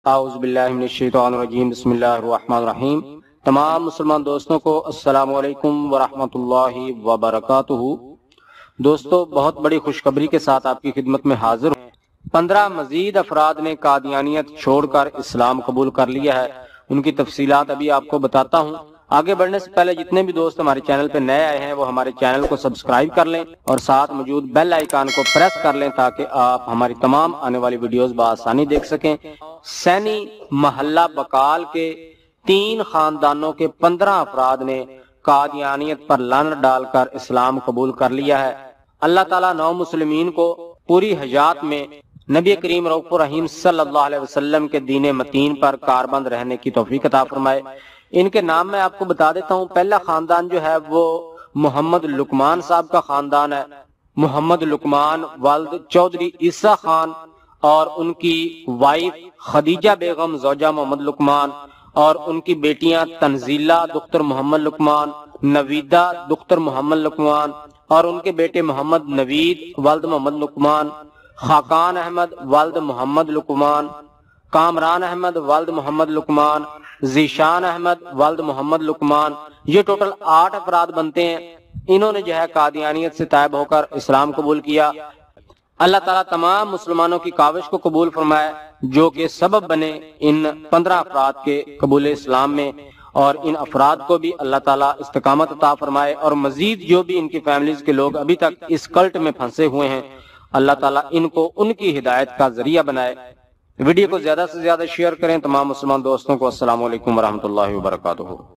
اعوذ باللہ من الشیطان الرجیم، بسم اللہ الرحمن الرحیم۔ تمام مسلمان دوستوں کو السلام علیکم ورحمۃ اللہ وبرکاتہ۔ دوستو، بہت بڑی خوشخبری کے ساتھ آپ کی خدمت میں حاضر ہوں۔ 15 مزید افراد نے قادیانیت چھوڑ کر اسلام قبول کر لیا ہے۔ ان کی تفصیلات ابھی آپ کو بتاتا ہوں۔ آگے بڑھنے سے پہلے جتنے بھی دوست ہمارے چینل پہ نئے آئے ہیں وہ ہمارے چینل کو سبسکرائب کر لیں اور ساتھ موجود بیل آئیکن کو پریس کر لیں تاکہ آپ ہماری تمام آنے والی ویڈیوز بآسانی دیکھ سکیں۔ سینی محلہ بقال کے 3 خاندانوں کے 15 افراد نے قادیانیت پر لعنت ڈال کر اسلام قبول کر لیا ہے۔ اللہ تعالیٰ نو مسلمین کو پوری حیات میں نبی کریم رؤوف الرحیم صلی اللہ علیہ وسلم کے دین متین پر کاربند رہنے کی توفیق عطا فرمائے۔ ان کے نام میں آپ کو بتا دیتا ہوں۔ پہلا خاندان جو ہے وہ محمد لقمان صاحب کا خاندان ہے۔ محمد لقمان والد چودھری عیسیٰ خان اور ان کی وائف خدیجہ بیگم زوجہ محمد لقمان اور ان کی بیٹیاں تنزیلہ دختر محمد لقمان، نویدہ دختر محمد لقمان اور ان کے بیٹے محمد نوید والد محمد لقمان، خاقان احمد والد محمد لقمان، کامران احمد والد محمد لقمان، ذیشان احمد والد محمد لقمان۔ یہ ٹوٹل 8 افراد بنتے ہیں۔ انہوں نے جو ہے قادیانیت سے تائب ہو کر اسلام قبول کیا۔ اللہ تعالیٰ تمام مسلمانوں کی کاوش کو قبول فرمائے جو کہ سبب بنے ان 15 افراد کے قبول اسلام میں، اور ان افراد کو بھی اللہ تعالیٰ استقامت عطا فرمائے، اور مزید جو بھی ان کی فیملیز کے لوگ ابھی تک اس کلٹ میں پھنسے ہوئے ہیں اللہ تعالیٰ ان کو ان کی ہدایت کا ذریعہ بنائے۔ ویڈیو کو زیادہ سے زیادہ شیئر کریں۔ تمام مسلمان دوستوں کو السلام علیکم ورحمۃ اللہ وبرکاتہ۔